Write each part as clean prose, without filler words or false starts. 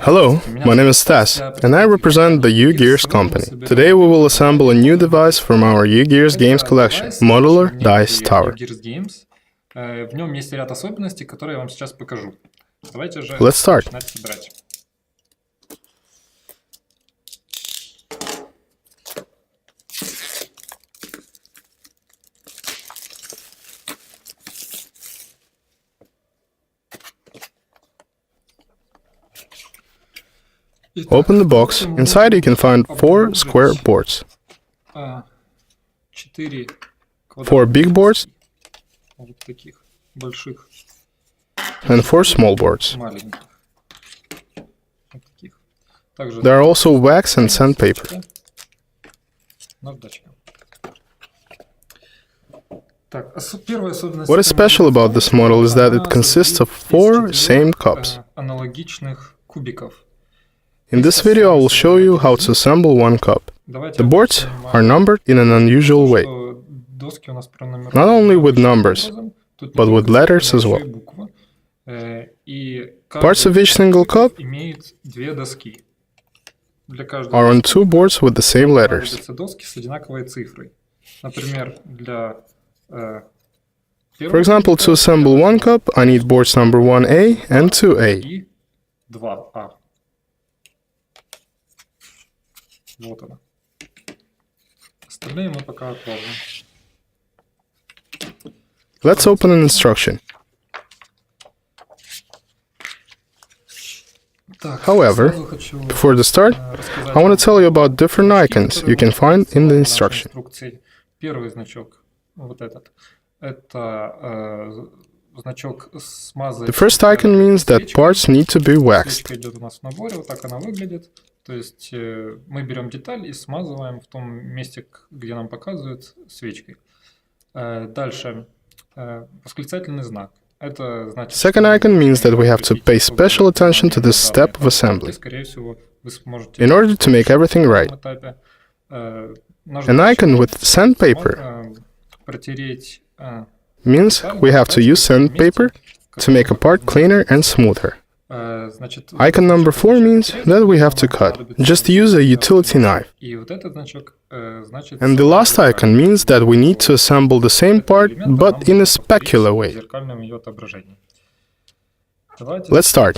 Hello, my name is Stas, and I represent the Ugears company. Today we will assemble a new device from our Ugears Games Collection, Modular Dice Tower. Let's start. Open the box. Inside you can find 4 square boards, 4 big boards, and 4 small boards. There are also wax and sandpaper. What is special about this model is that it consists of 4 same cups. In this video I will show you how to assemble one cup. The boards are numbered in an unusual way, not only with numbers, but with letters as well. Parts of each single cup are on 2 boards with the same letters. For example, to assemble one cup, I need boards number 1A and 2A. Вот она. Остальные мы пока отложим. Let's open an instruction. However, before the start, I want to tell you about different icons you can find in the instruction. Первый значок, вот этот, это значок смазать. The first icon means that parts need to be waxed. Свечка идет у нас в наборе, вот так она выглядит. То есть мы берем деталь и смазываем в том месте, где нам показывают, свечкой. Дальше восклицательный знак. Это значит, Second icon means that we have to pay special attention to this step of assembly in order to make everything right. An icon with sandpaper means we have to use sandpaper to make a part cleaner and smoother. Icon number 4 means that we have to cut. Just use a utility knife. And the last icon means that we need to assemble the same part, but in a specular way. Let's start.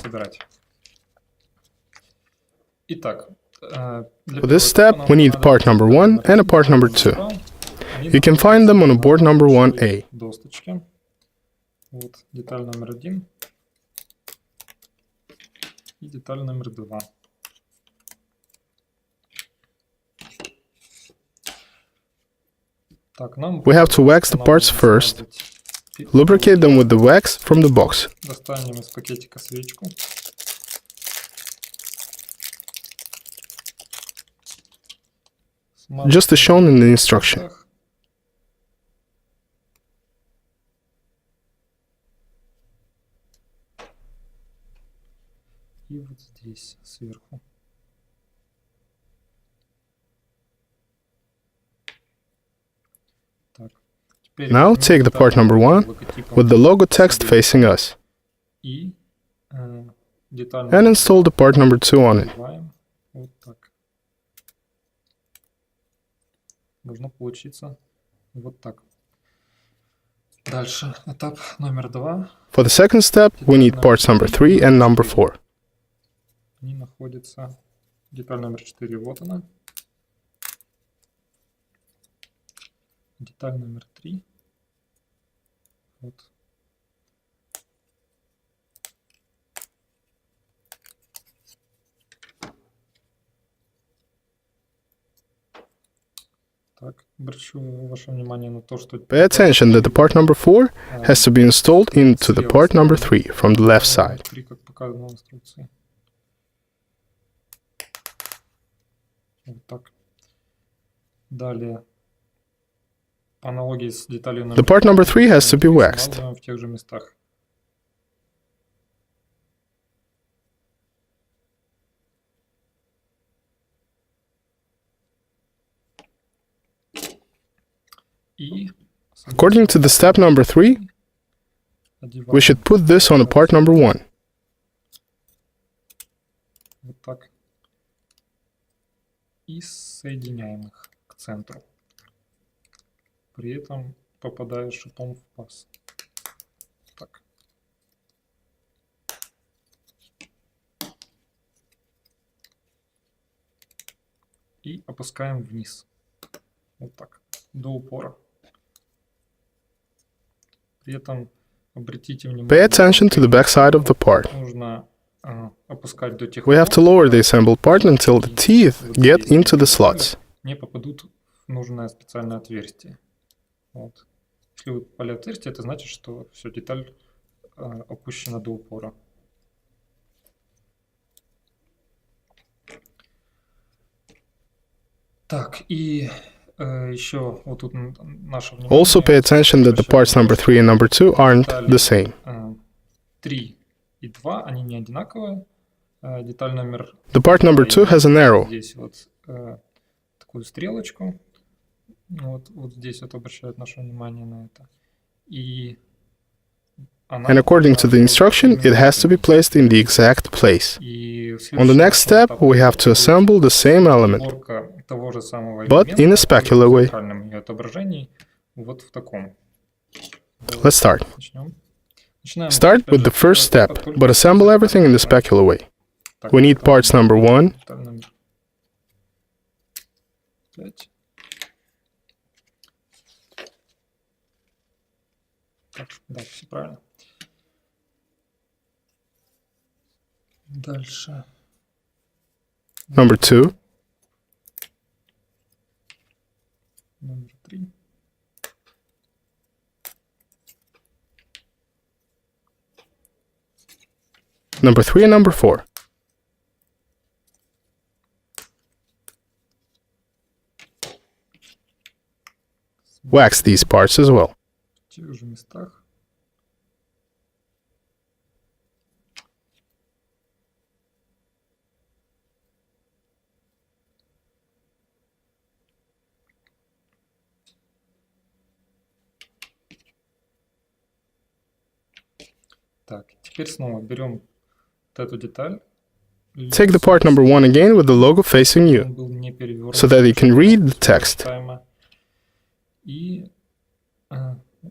For this step, we need part number 1 and a part number 2. You can find them on a board number 1A. И деталь номер 2. We have to wax the parts first. Lubricate them with the wax from the box. Достанем из пакетика свечку. Just as shown in the instruction. И вот здесь сверху. Now take the part number 1 with the logo text facing us and install the part number 2 on it. Вот так. Должно получиться вот так. Дальше этап номер 2. For the second step, we need parts number 3 and number 4. Они находятся. Деталь номер 4, вот она. Деталь номер 3. Вот. Так, обращу ваше внимание на то, что... Pay attention that the part number 4 has to be installed into the part number 3 from the left side. Как показано в инструкции. Вот так. Далее. По аналогии с деталью номер 3. The part number 3 has to be waxed. В тех же местах. According to the step number 3, we should put this on a part number 1. Вот так. И соединяем их к центру. При этом попадая шипом в паз. Так. И опускаем вниз. Вот так. До упора. При этом обратите Pay внимание, attention to the back side of the part. нужно опускать до тех We have to lower the assembled part until the teeth get into the slots. Не попадут в нужное специальное отверстие. Вот. Если вы попали в отверстие, это значит, что все, деталь опущена до упора. Так, и еще вот тут наше внимание. Also pay attention that the parts number 3 and number 2 aren't the same. 3 и 2, они не одинаковые. Деталь номер... The part number 2 has an arrow. Здесь вот такую стрелочку. Вот здесь вот обращают наше внимание на это. И And according to the instruction, it has to be placed in the exact place. On the next step, we have to assemble the same element, but in a specular way. Let's start. Start with the first step, but assemble everything in the specular way. We need parts number 1, да, все правильно. Дальше. number 2, Номер 3. number 3 and number 4. Wax these parts as well. В тех же местах. Так, теперь снова берем вот эту деталь. Take the part number 1 again with the logo facing you, so that you can read the text. И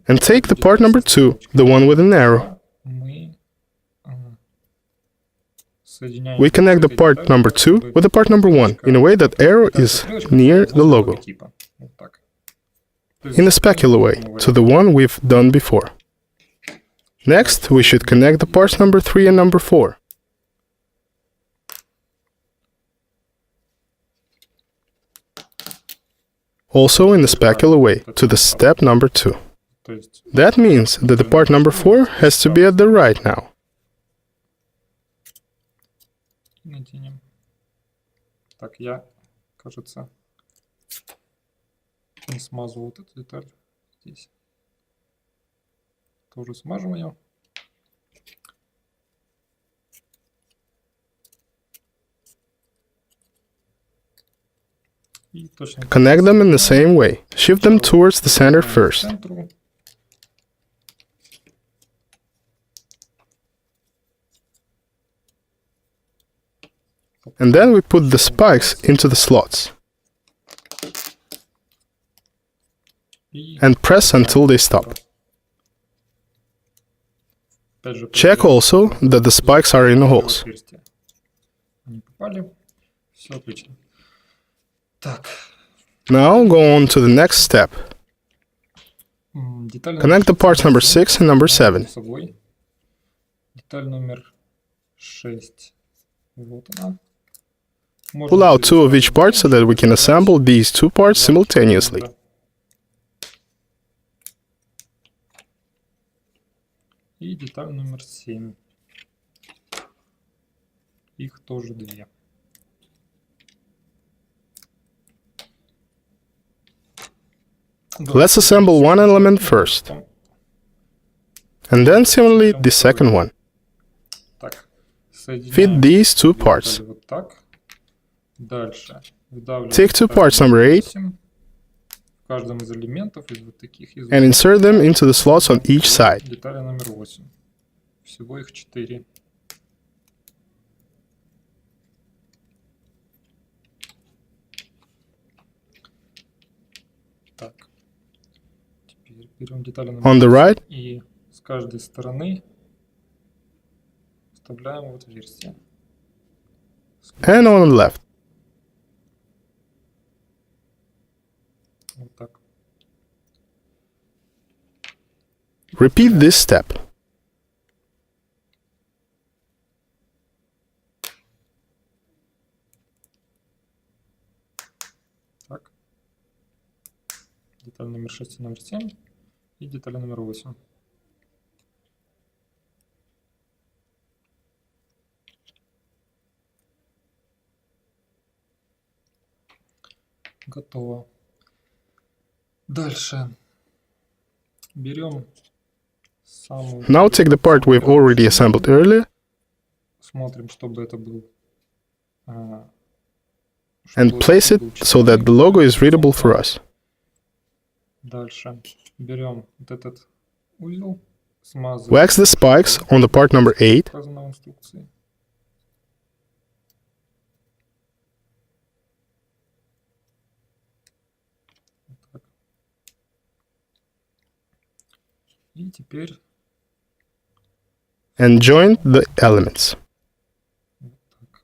And take the part number 2, the one with an arrow. мы соединяем We connect the part number 2 with the part number 1 in a way that arrow is near the logo, Вот так. in a specular way, to the one we've done before. Next, we should connect the parts number 3 and number 4. Also in the specular way, to the step number 2. То есть That means that the part number 4 has to be at the right now. натянем. Так, я, кажется, не смазывал вот эту деталь здесь. Тоже смажем ее. И точно Connect them in the same way. Shift them towards the center first. центру. And then we put the spikes into the slots И and press until they stop. опять же Check also that the spikes are in the holes. отверстие. Они попали. Все отлично. Так. Now go on to the next step. Деталь Connect the parts number 6 and number 7. с собой. Деталь номер 6. Вот она. Pull out 2 of each part so that we can assemble these 2 parts simultaneously. И деталь номер 7. Их тоже 2. Let's assemble one element first, and then similarly the second one. Так, Fit these 2 parts. вот так. Дальше. Вдавливаем Take 2 parts number 8 в каждом из элементов из вот таких из and insert them into the slots on each side. детали номер 8. Всего их 4. Берем детали номер On the 8 right, и с каждой стороны вставляем в отверстие. and on the left. Вот так. Repeat this step. Так. Деталь номер 6 и номер 7. И деталь номер 8. Готово. Дальше. Берем самую... Now take the part we've already assembled earlier Смотрим, чтобы это был... and place it so that the logo is readable for us. Дальше берем вот этот узел, смазываем. Wax the spikes on the part number 8 Указано в инструкции. Так. И теперь and join the elements. вот так.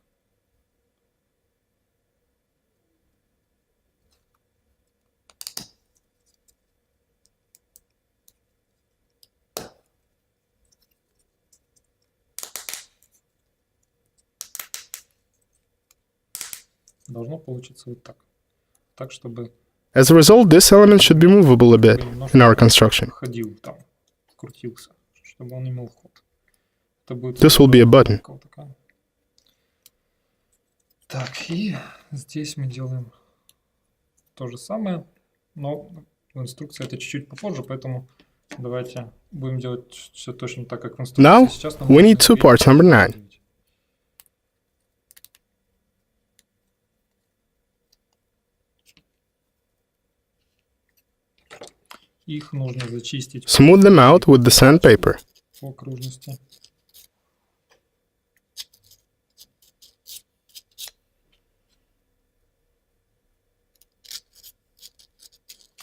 Должно получиться вот так. Так, чтобы As a result, this element should be movable a bit in our construction. ходил там, крутился, чтобы он имел ход. Это будет This will be a button. такая. Так, и здесь мы делаем то же самое, но в инструкции это чуть-чуть попозже, поэтому давайте будем делать все точно так, как в инструкции. Now, Сейчас нам we нужно need two наклеить parts number 9. Их нужно зачистить Smooth them out with the sandpaper. по окружности.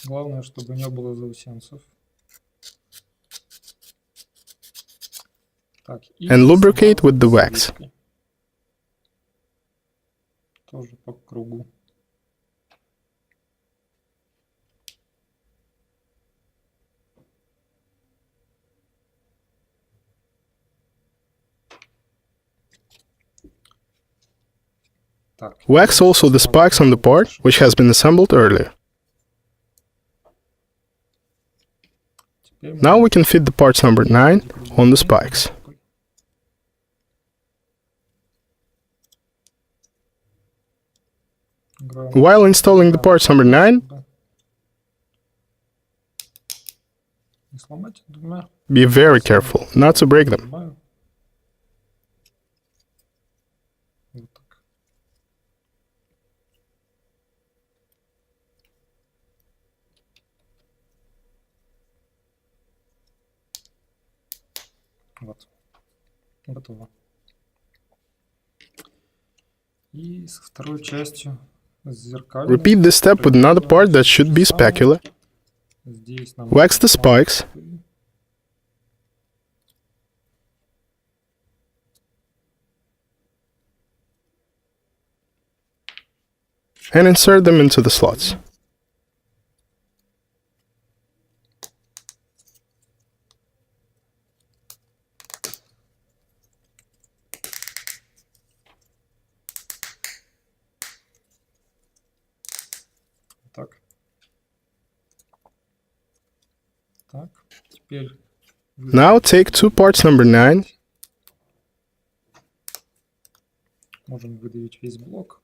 Главное, чтобы не было заусенцев. Так, и And lubricate with the смазываем wax. свечкой. Тоже по кругу. Так, Wax also the spikes on the part which has been assembled earlier. теперь Now we can fit the parts number 9 on the spikes. While installing the parts number 9, Не сломать двумя. be very careful not to break them. Снимаю. Вот так. Вот. Готово. И со второй частью зеркальной. Repeat this step with another part that should be specular. Здесь нам Wax the spikes. And insert them into the slots. Так. Так. Теперь Now take two parts number 9 можем выдавить весь блок.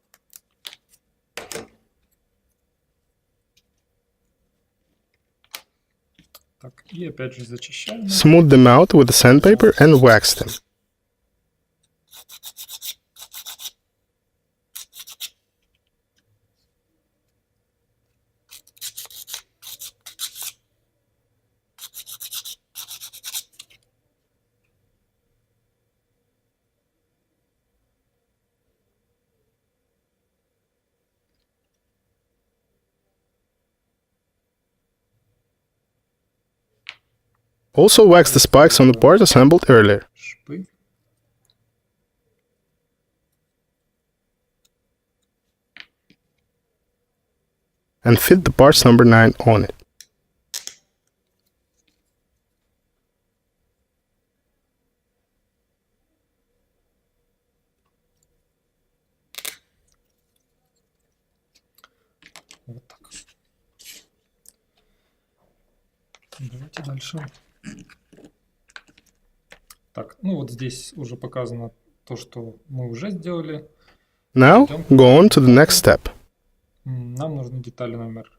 Так, и опять же зачищаем. smooth them out with the sandpaper and wax them. Also wax the spikes on the part assembled earlier. Шипы. And fit the parts number 9 on it. Вот так. Давайте дальше. Так, ну вот здесь уже показано то, что мы уже сделали. Now, go on to the next step. Нам нужны детали номер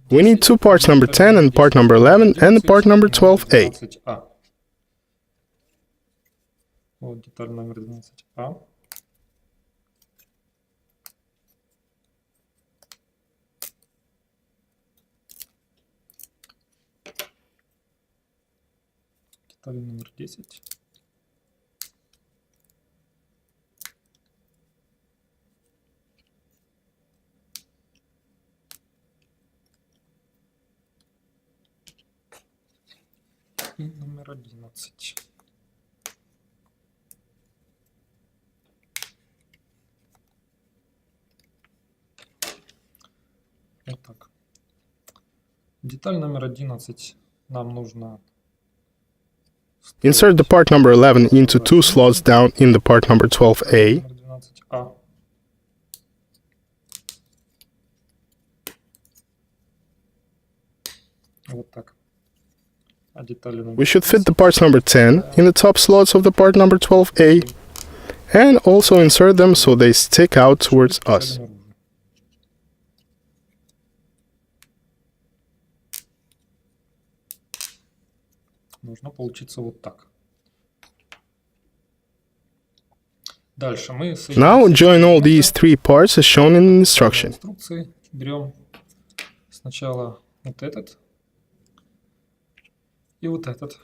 We need two parts number 10 and part number 11 and part number 12A. 12А. Вот деталь номер 12А. Деталь номер 10. И номер 11. Вот так. Деталь номер 11 нам нужно Insert the part number 11 into two slots down in the part number 12A. номер 12А. Вот так. А детали номер We should fit the parts number 10 in the top slots of the part number 12A and also insert them so they stick out towards us. наружу. Должно получиться вот так. Дальше мы Now join all these three parts as shown in the instruction. инструкции. Берем сначала вот этот и вот этот.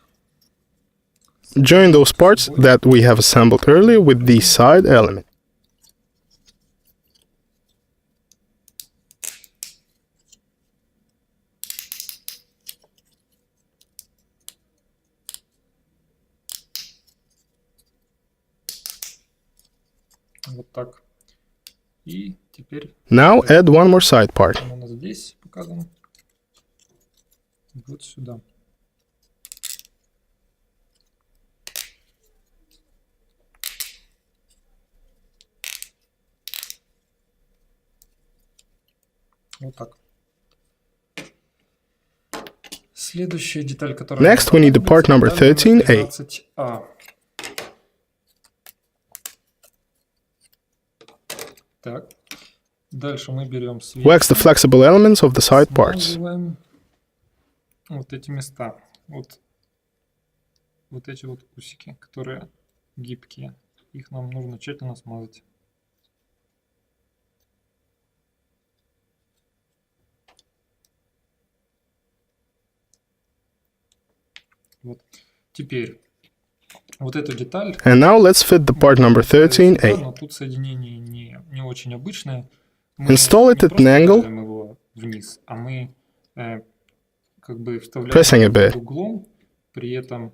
Join those parts that we have assembled earlier with the side element. Вот так. И теперь Now add one more side part. он у нас здесь показан. Вот сюда. Вот так. Следующая деталь, которая... Next, we need the part number 13A. 13А. Так. Дальше мы берем Wax the flexible elements of the side parts. смазываем вот эти места. Вот эти вот усики, которые гибкие. Их нам нужно тщательно смазать. Вот. Теперь вот эту деталь. And now let's fit the part number 13A. Но тут соединение не очень обычное. Install it at an angle, его вниз, а мы как бы вставляем pressing a bit. под углом, при этом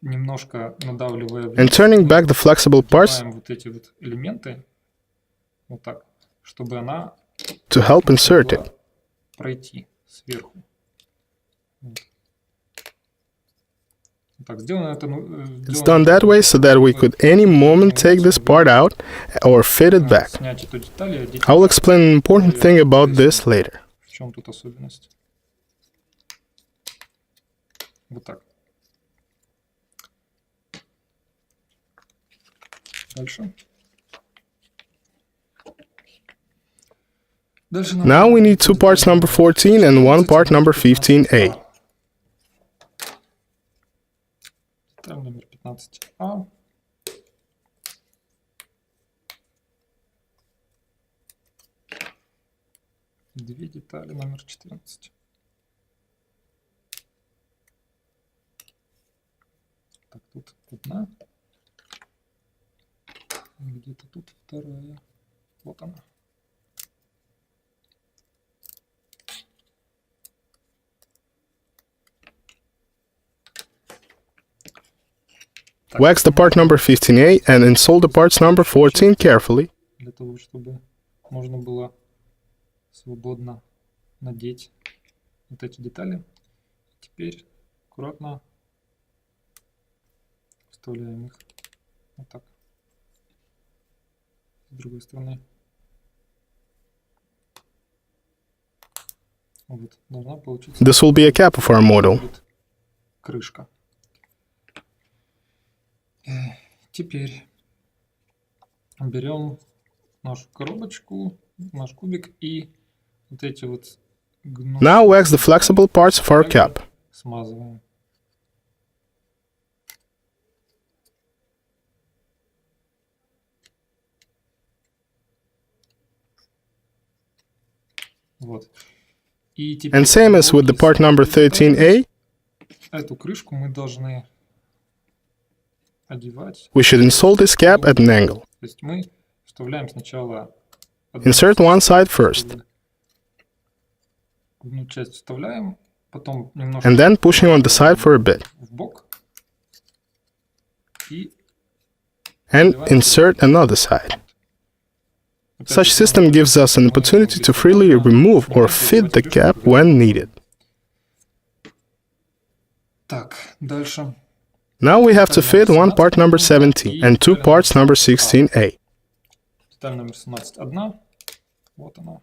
немножко надавливая вниз. And turning back the flexible parts Поднимаем вот эти вот элементы вот так, чтобы она to help insert it. могла пройти сверху. Так, сделано это, It's done that way so that we could any moment take this part out or fit it back. снять эту деталь и одеть. I will explain an important thing about this later. В чем тут особенность? Вот так. Дальше. Дальше нам Now we need two parts number 14 and one part number 15A. деталь номер 15А. Две детали номер 14. Так, тут одна. Где-то тут вторая. Вот она. Wax the part number 15A and install the parts number 14 carefully. Для того, чтобы можно было свободно надеть вот эти детали. Теперь аккуратно вставляем их вот так. С другой стороны. Вот, должна получиться. This will be a cap of our model. Крышка. Теперь берем нашу коробочку, наш кубик и вот эти вот Now wax the flexible parts of our cap. Смазываем. Вот. И теперь And same as with the part number 13A, эту крышку мы должны одевать. we should install this cap at an angle. То есть мы вставляем сначала Insert one side first, одну часть вставляем, потом немножко and then pushing on the side for a bit, в бок и and insert another side. Such system gives us an opportunity to freely remove or fit the cap when needed. Так, дальше. Now we have to fit one part number 17 and two parts number 16A. Деталь номер 17 одна. Вот она.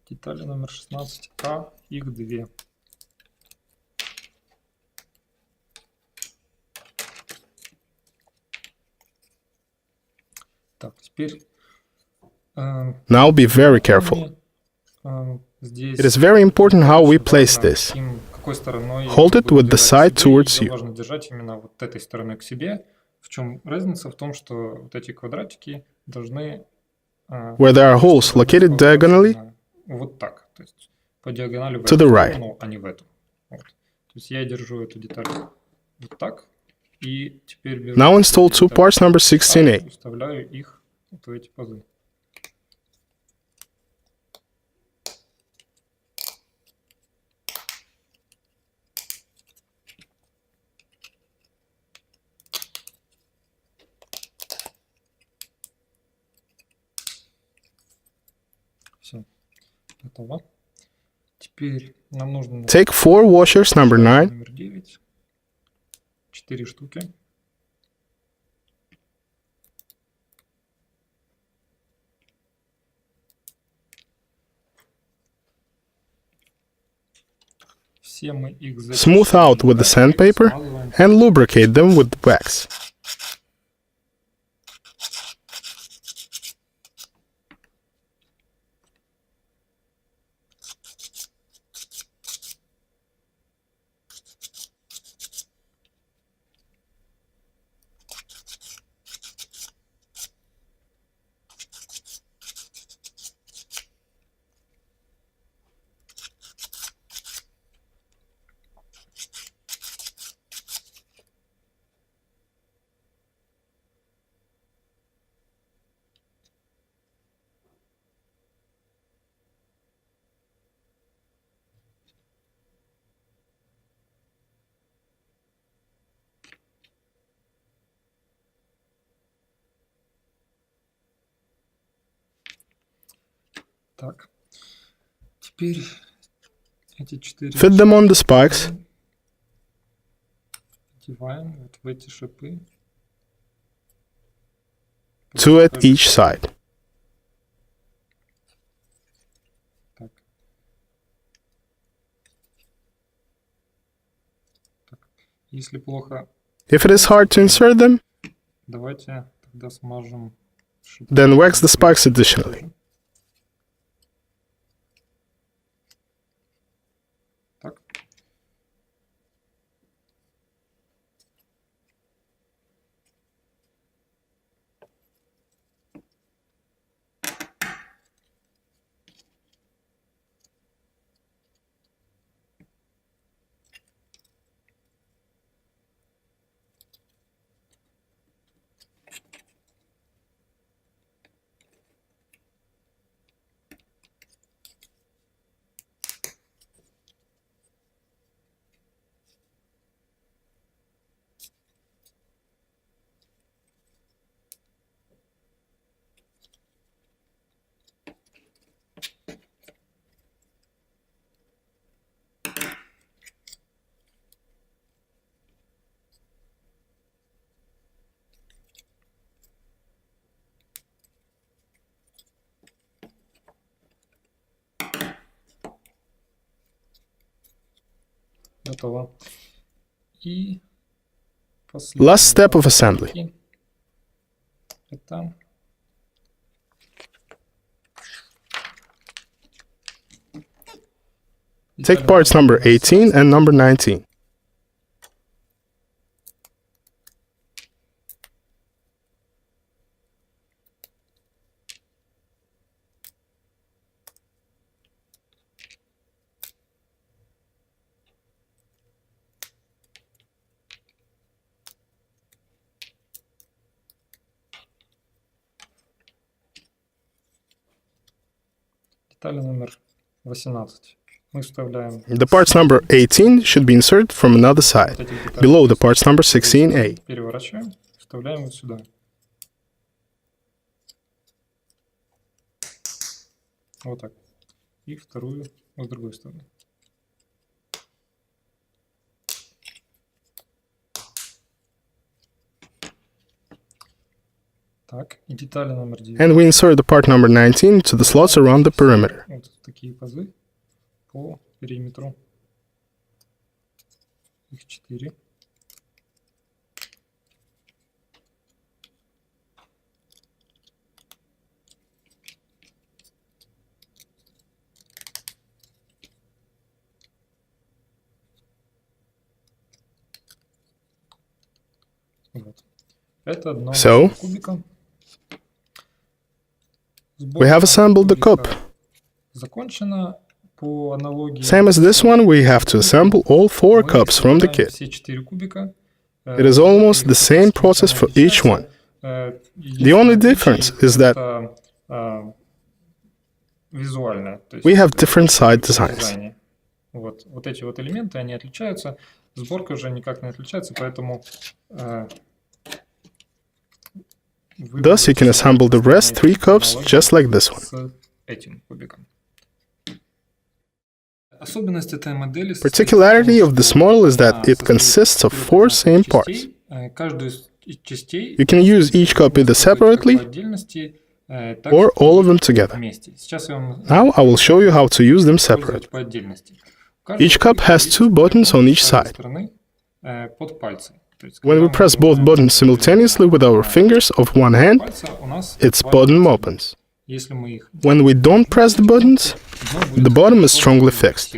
Детали номер 16А, их две. Так, теперь Now be very careful. здесь It is very important how we place this. какой стороной Hold it with the side towards you. Важно держать именно вот этой стороной к себе. В чем разница? В том, что вот эти квадратики должны Where there are holes located diagonally вот так, то есть по диагонали в to эту the right. сторону, а не в эту. Вот. То есть я держу эту деталь вот так, и теперь беру Now install эти two детали parts number так, 16A. и вставляю их вот в эти пазы. Все, готово. Теперь нам нужно Take four washers number 9 номер 9. 4 штуки. Все мы их Smooth out with the sandpaper смазываем. and lubricate them with wax. Так. Теперь эти 4 Fit them on the spikes. одеваем вот в эти шипы. Two at each side. Так. Так. Если плохо, If it is hard to insert them, давайте тогда смажем шипы. then wax the spikes additionally. Так. Готово. И Last step of assembly. Это Take parts number 18 and number 19. деталь номер 18. Мы вставляем The parts number 18 should be inserted from another side, below the parts number 16A. переворачиваем, вставляем вот сюда. Вот так. И вторую с другой стороны. Так, и детали номер 9. And we insert the part number 19 to the slots around the perimeter. Вот такие пазы по периметру. Их 4. Вот. Это одно кубика. We have assembled the cup. Закончено. По аналогии. Same as this one, we have to assemble all 4 cups from the kit. Все 4 кубика. It is almost the same process for each one. The only difference is that визуально. we have different side designs. Вот эти вот элементы, они отличаются. Сборка уже никак не отличается, поэтому Thus, you can assemble the rest 3 cups just like this one. с этим кубиком. Особенность этой модели Particularity of this model is that it consists of 4 same parts. Каждую из частей You can use each cup either separately по отдельности, or all of them together. вместе. Сейчас я вам Now I will show you how to use them separately. по отдельности. Each cup has 2 buttons on each side. Под пальцы. When we press both buttons simultaneously with our fingers of one hand, its bottom opens. Если мы их When we don't press the buttons, the bottom is strongly fixed.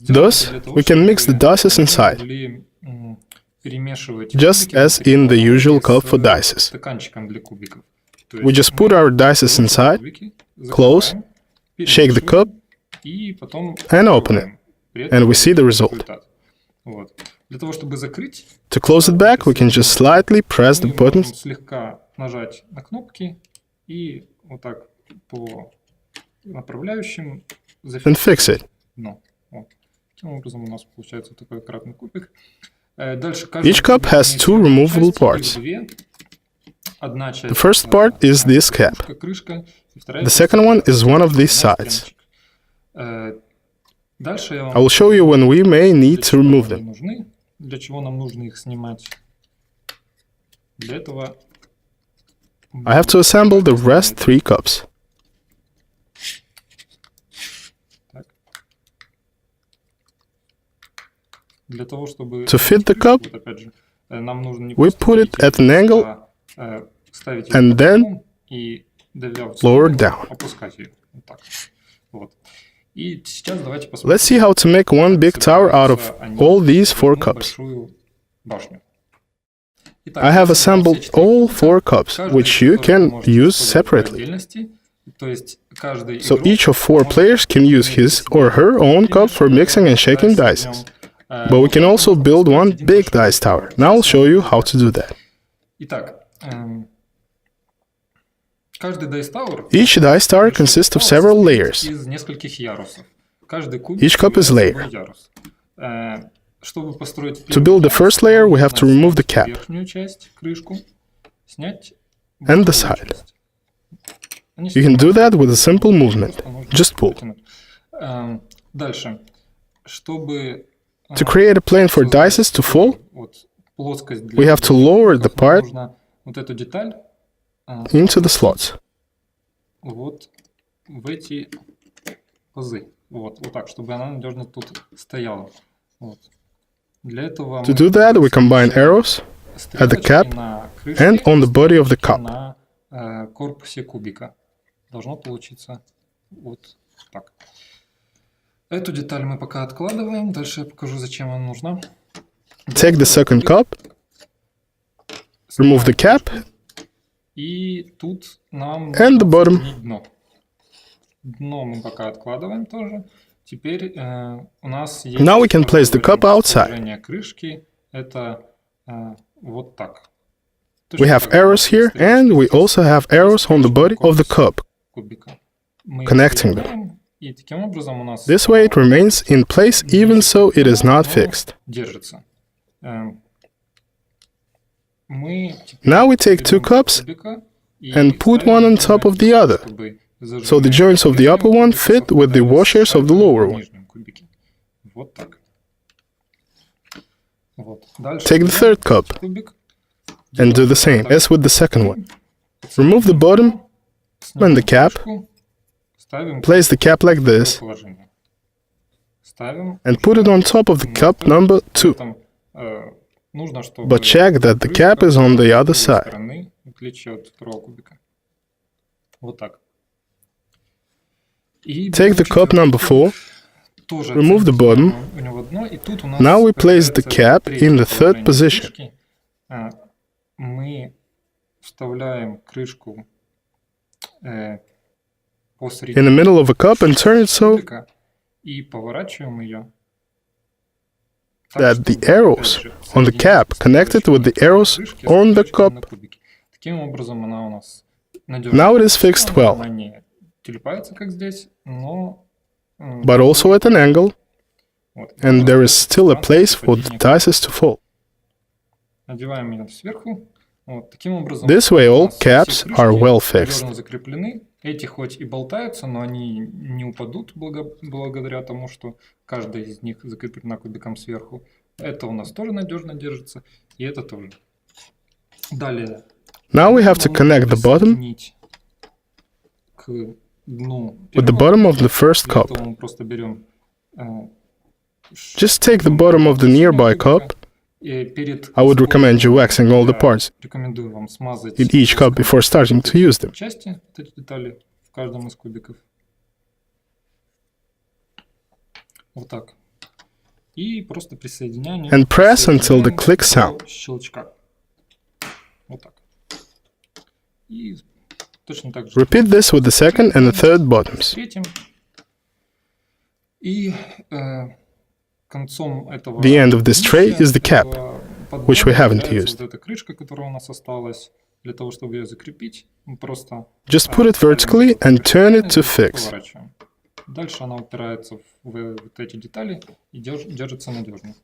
Thus, we can mix the dices inside, just as in the usual cup for dices. стаканчиком для кубиков. We just put our dices inside, close, shake the cup, и потом and open it, and we see the result. Вот. Для того, чтобы закрыть, To close it back, we can just slightly press the мы можем buttons слегка нажать на кнопки и вот так по направляющим and fix it. дно. Вот. Таким образом у нас получается такой кратный кубик. Дальше Each cup has 2 removable parts. The first part is this cap. The second one is one of these sides. I will show you when we may need to remove them. Для чего нам нужно их снимать? Для этого I have to assemble the rest 3 cups. так. Для того, чтобы To fit the cup, вот опять же, нам нужно не we просто put it at an angle ставить and then и давя в lower сторону, down. опускать ее. Вот так. Вот. И сейчас давайте посмотрим. Let's see how to make one big tower out of all these 4 cups. Большую башню. I have assembled all 4 cups, which you can use separately. So each of 4 players can use his or her own cup for mixing and shaking dice. But we can also build one big dice tower. Now I'll show you how to do that. Итак, каждый Dice Tower Each dice tower consists of several layers. из нескольких ярусов. Каждый кубик Each cup is имеет layer. свой ярус. Чтобы построить To build the first layer, we have to remove the cap верхнюю часть, крышку, снять and the side. You can do that with a simple movement. Just pull. Дальше, чтобы To create a plane for dice to fall, вот плоскость для we have to lower the part нужно вот эту деталь into the slots. вот в эти пазы. Вот так, чтобы она надежно тут стояла. Вот. Для этого To do that, we combine arrows at the cap and on the body of the cup. На корпусе кубика. Должно получиться вот так. Эту деталь мы пока откладываем. Дальше я покажу, зачем она нужна. Take the second cup, remove the cap, и тут нам and the bottom. Дно. Дно мы пока откладываем тоже. Теперь у нас есть Now we can place the cup outside. положение крышки. Это вот так. We have arrows here, and we also have arrows on the body of the cup, connecting them. И таким образом у нас This way it remains in place even so it is not fixed. держится. Now we take two cups and put one on top of the other, so the joints of the upper one fit with the washers of the lower one. Вот так. Take the third cup and do the same as with the second one. Remove the bottom and the cap, place the cap like this, and put it on top of the cup number 2. But check that the cap is on the other side. Take the cup number 4, remove the bottom. Now we place the cap in the third position. Мы вставляем крышку in the middle of a cup and turn it so и поворачиваем ее that the arrows on the cap connected with the arrows on the cup. Таким образом она у нас Now it is fixed well, она не телепается, как здесь, но but also at an angle, and there is still a place for the dice to fall. Надеваем ее сверху. Вот, таким образом, This way all caps are well fixed. Закреплены. Эти хоть и болтаются, но они не упадут благодаря тому, что каждая из них закреплена кубиком сверху. Это у нас тоже надежно держится, и это тоже. Далее. Now we have to connect the bottom к дну with the bottom of the first cup. мы просто берем Just take the bottom of the nearby cup. I would recommend you waxing all the parts in each cup before starting to use them. Части, эти детали в каждом из кубиков. Вот так. И просто присоединяем. And press until the click sound. Щелчка. Вот так. И точно так же. Repeat this with the second and the third bottoms. Третьим. И концом этого The end of this tray is the cap, which we haven't used. Вот эта крышка, которая у нас осталась, для того, чтобы ее закрепить, мы просто Just put it vertically and turn it to fix. поворачиваем. Дальше она упирается в вот эти детали и держится надежно.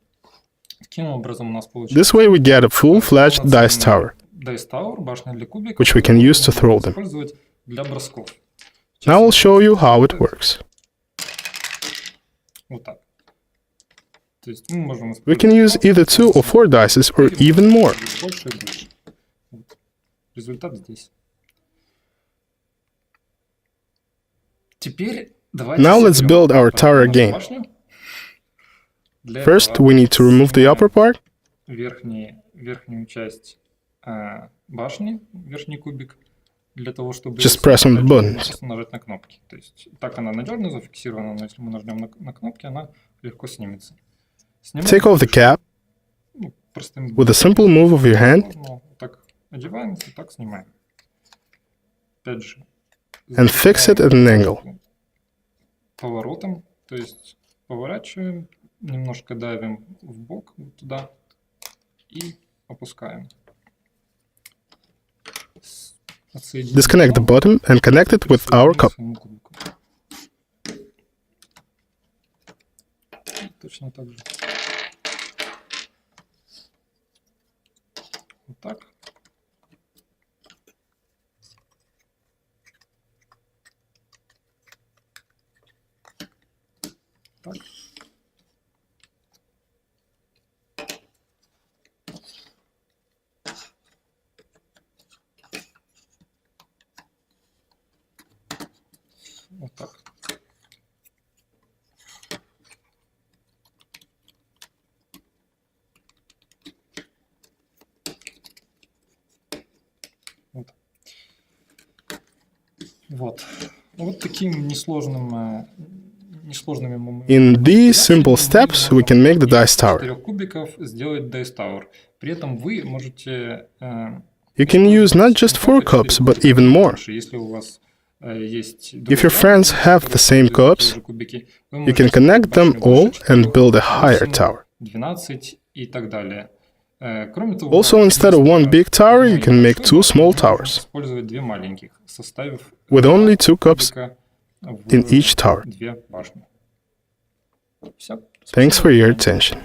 Таким образом у нас получается This way we get a full-fledged dice tower, Dice Tower, башня для кубиков, which we can use to throw them. использовать для бросков. Now I'll show you how it works. Вот так. То есть мы можем We can use either 2 or 4 dice or even more. больше и больше. Вот. Результат здесь. Теперь давайте Now let's build our tower again. First, we need to remove the upper part. Верхнюю часть башни, верхний кубик, для того, чтобы Just press on the buttons. просто нажать на кнопки. То есть так она надежно зафиксирована, но если мы нажмем на кнопки, она легко снимется. Take off the cap with a simple move of your hand так одеваем и так снимаем. Опять же. and fix it at an angle. Поворотом, то есть поворачиваем, немножко давим в бок вот туда и опускаем. Disconnect the bottom and connect it with our cup. Точно так же. Вот так. Так. Вот так. Вот. Вот таким несложными In these simple steps, we can make the dice tower. 4 кубиков сделать Dice Tower. При этом вы можете You can use not just 4 cups, but even more. Если у вас есть If your friends have the same cups, you can connect them all and build a higher tower. 12 и так далее. Кроме того, Also, instead of one big tower, you can make 2 small towers, использовать 2 маленьких, составив with only 2 cups in each tower. 2 башни. Всё. Thanks for your attention.